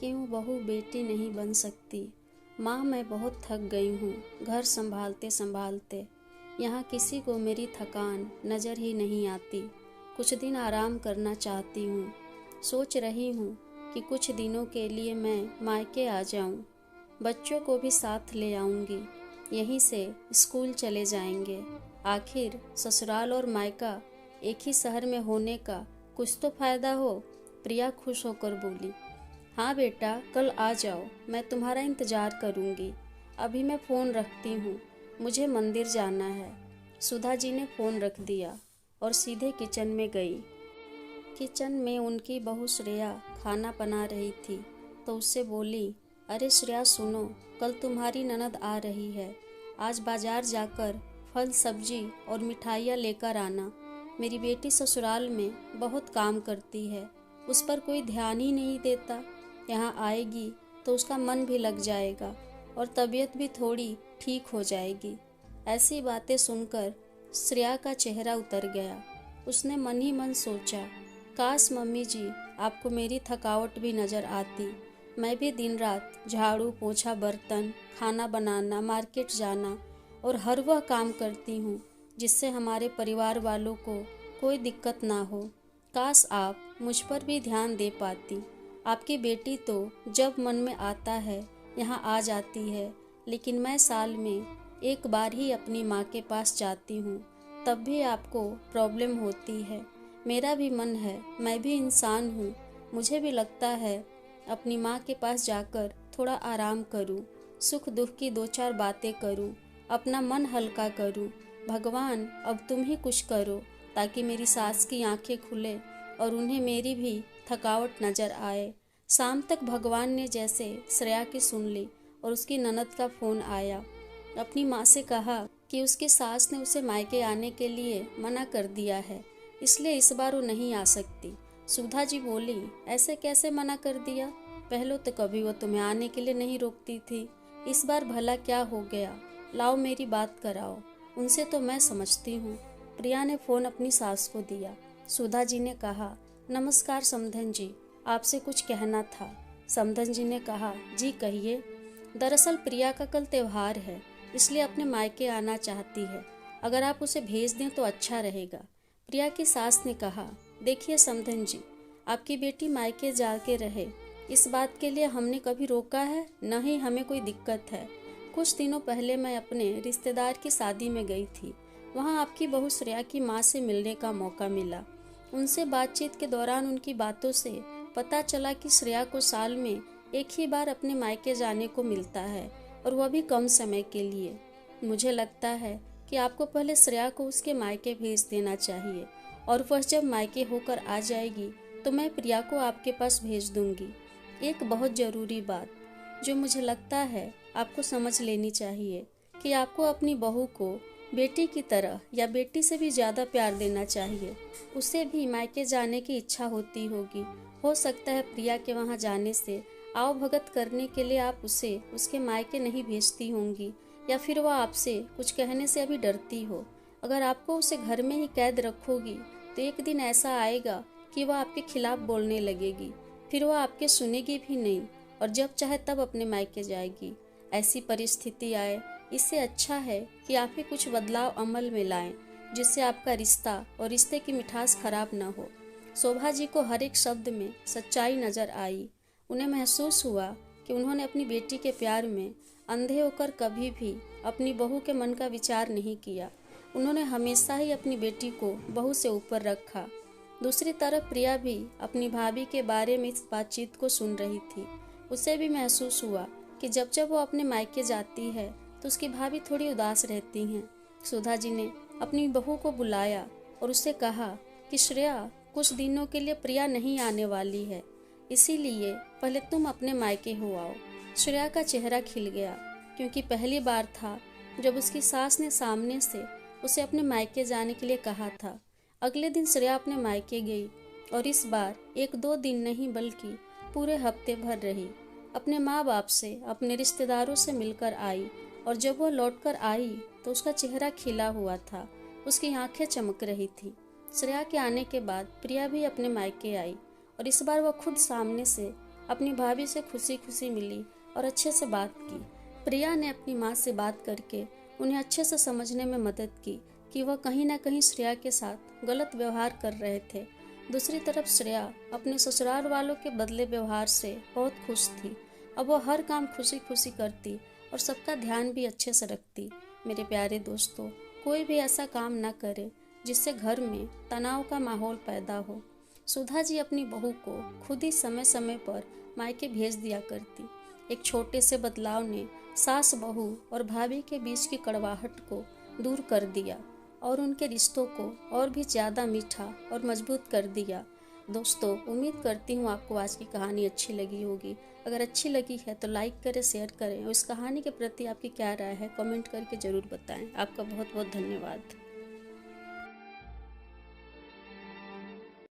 क्यों बहू बेटी नहीं बन सकती। माँ, मैं बहुत थक गई हूँ घर संभालते संभालते। यहाँ किसी को मेरी थकान नज़र ही नहीं आती। कुछ दिन आराम करना चाहती हूँ। सोच रही हूँ कि कुछ दिनों के लिए मैं मायके आ जाऊँ। बच्चों को भी साथ ले आऊँगी। यहीं से स्कूल चले जाएंगे। आखिर ससुराल और मायका एक ही शहर में होने का कुछ तो फायदा हो। प्रिया खुश होकर बोली, हाँ बेटा, कल आ जाओ, मैं तुम्हारा इंतज़ार करूँगी। अभी मैं फ़ोन रखती हूँ, मुझे मंदिर जाना है। सुधा जी ने फ़ोन रख दिया और सीधे किचन में गई। किचन में उनकी बहू श्रेया खाना बना रही थी तो उससे बोली, अरे श्रेया सुनो, कल तुम्हारी ननद आ रही है। आज बाजार जाकर फल सब्जी और मिठाइयाँ लेकर आना। मेरी बेटी ससुराल में बहुत काम करती है, उस पर कोई ध्यान ही नहीं देता। यहाँ आएगी तो उसका मन भी लग जाएगा और तबीयत भी थोड़ी ठीक हो जाएगी। ऐसी बातें सुनकर श्रेया का चेहरा उतर गया। उसने मन ही मन सोचा, काश मम्मी जी आपको मेरी थकावट भी नज़र आती। मैं भी दिन रात झाड़ू पोछा बर्तन खाना बनाना मार्केट जाना और हर वह काम करती हूँ जिससे हमारे परिवार वालों को कोई दिक्कत ना हो। काश आप मुझ पर भी ध्यान दे पाती। आपकी बेटी तो जब मन में आता है यहाँ आ जाती है, लेकिन मैं साल में एक बार ही अपनी माँ के पास जाती हूँ, तब भी आपको प्रॉब्लम होती है। मेरा भी मन है, मैं भी इंसान हूँ, मुझे भी लगता है अपनी माँ के पास जाकर थोड़ा आराम करूँ, सुख दुख की दो चार बातें करूँ, अपना मन हल्का करूँ। भगवान अब तुम ही कुछ करो ताकि मेरी सास की आंखें खुले और उन्हें मेरी भी थकावट नज़र आए। शाम तक भगवान ने जैसे श्रेया की सुन ली और उसकी ननद का फ़ोन आया। अपनी माँ से कहा कि उसकी सास ने उसे मायके आने के लिए मना कर दिया है, इसलिए इस बार वो नहीं आ सकती। सुधा जी बोली, ऐसे कैसे मना कर दिया? पहले तो कभी वो तुम्हें आने के लिए नहीं रोकती थी, इस बार भला क्या हो गया? लाओ मेरी बात कराओ, उनसे तो मैं समझती हूँ। प्रिया ने फ़ोन अपनी सास को दिया। सुधा जी ने कहा, नमस्कार समधन जी, आपसे कुछ कहना था। समधन जी ने कहा, जी कहिए। दरअसल प्रिया का कल त्योहार है, इसलिए अपने मायके आना चाहती है। अगर आप उसे भेज दें तो अच्छा रहेगा। प्रिया की सास ने कहा, देखिए समधन जी, आपकी बेटी मायके जाके रहे, इस बात के लिए हमने कभी रोका है, न ही हमें कोई दिक्कत है। कुछ दिनों पहले मैं अपने रिश्तेदार की शादी में गई थी। वहाँ आपकी बहू श्रेया की माँ से मिलने का मौका मिला। उनसे बातचीत के दौरान उनकी बातों से पता चला कि श्रेया को साल में एक ही बार अपने मायके जाने को मिलता है, और वह भी कम समय के लिए। मुझे लगता है कि आपको पहले श्रेया को उसके मायके भेज देना चाहिए, और वह जब मायके होकर आ जाएगी तो मैं प्रिया को आपके पास भेज दूंगी। एक बहुत ज़रूरी बात जो मुझे लगता है आपको समझ लेनी चाहिए कि आपको अपनी बहू को बेटी की तरह या बेटी से भी ज़्यादा प्यार देना चाहिए। उसे भी मायके जाने की इच्छा होती होगी। हो सकता है प्रिया के वहाँ जाने से आओ भगत करने के लिए आप उसे उसके मायके नहीं भेजती होंगी, या फिर वह आपसे कुछ कहने से अभी डरती हो। अगर आपको उसे घर में ही कैद रखोगी तो एक दिन ऐसा आएगा कि वह आपके खिलाफ बोलने लगेगी, फिर वह आपके सुनेगी भी नहीं और जब चाहे तब अपने मायके जाएगी। ऐसी परिस्थिति आए, इससे अच्छा है कि आप ही कुछ बदलाव अमल में लाएं, जिससे आपका रिश्ता और रिश्ते की मिठास खराब न हो। शोभा जी को हर एक शब्द में सच्चाई नजर आई। उन्हें महसूस हुआ कि उन्होंने अपनी बेटी के प्यार में अंधे होकर कभी भी अपनी बहू के मन का विचार नहीं किया। उन्होंने हमेशा ही अपनी बेटी को बहू से ऊपर रखा। दूसरी तरफ प्रिया भी अपनी भाभी के बारे में इस बातचीत को सुन रही थी। उसे भी महसूस हुआ कि जब जब वो अपने मायके जाती है तो उसकी भाभी थोड़ी उदास रहती हैं। सुधा जी ने अपनी बहू को बुलाया और उससे कहा कि श्रेया, कुछ दिनों के लिए प्रिया नहीं आने वाली है, इसीलिए पहले तुम अपने मायके हो आओ। श्रेया का चेहरा खिल गया, क्योंकि पहली बार था जब उसकी सास ने सामने से उसे अपने मायके जाने के लिए कहा था। अगले दिन श्रेया अपने मायके गई और इस बार एक दो दिन नहीं बल्कि पूरे हफ्ते भर रही। अपने माँ बाप से, अपने रिश्तेदारों से मिलकर आई, और जब वह लौटकर आई तो उसका चेहरा खिला हुआ था, उसकी आंखें चमक रही थी। श्रेया के आने के बाद प्रिया भी अपने मायके आई और इस बार वह खुद सामने से अपनी भाभी से खुशी खुशी मिली और अच्छे से बात की। प्रिया ने अपनी माँ से बात करके उन्हें अच्छे से समझने में मदद की कि वह कहीं ना कहीं श्रेया के साथ गलत व्यवहार कर रहे थे। दूसरी तरफ श्रेया अपने ससुराल वालों के बदले व्यवहार से बहुत खुश थी। अब वह हर काम खुशी खुशी करती और सबका ध्यान भी अच्छे से रखती। मेरे प्यारे दोस्तों, कोई भी ऐसा काम ना करे जिससे घर में तनाव का माहौल पैदा हो। सुधा जी अपनी बहू को खुद ही समय समय पर मायके भेज दिया करती। एक छोटे से बदलाव ने सास बहू और भाभी के बीच की कड़वाहट को दूर कर दिया और उनके रिश्तों को और भी ज़्यादा मीठा और मजबूत कर दिया। दोस्तों, उम्मीद करती हूँ आपको आज की कहानी अच्छी लगी होगी। अगर अच्छी लगी है तो लाइक करें, शेयर करें और इस कहानी के प्रति आपकी क्या राय है कमेंट करके ज़रूर बताएं। आपका बहुत बहुत धन्यवाद।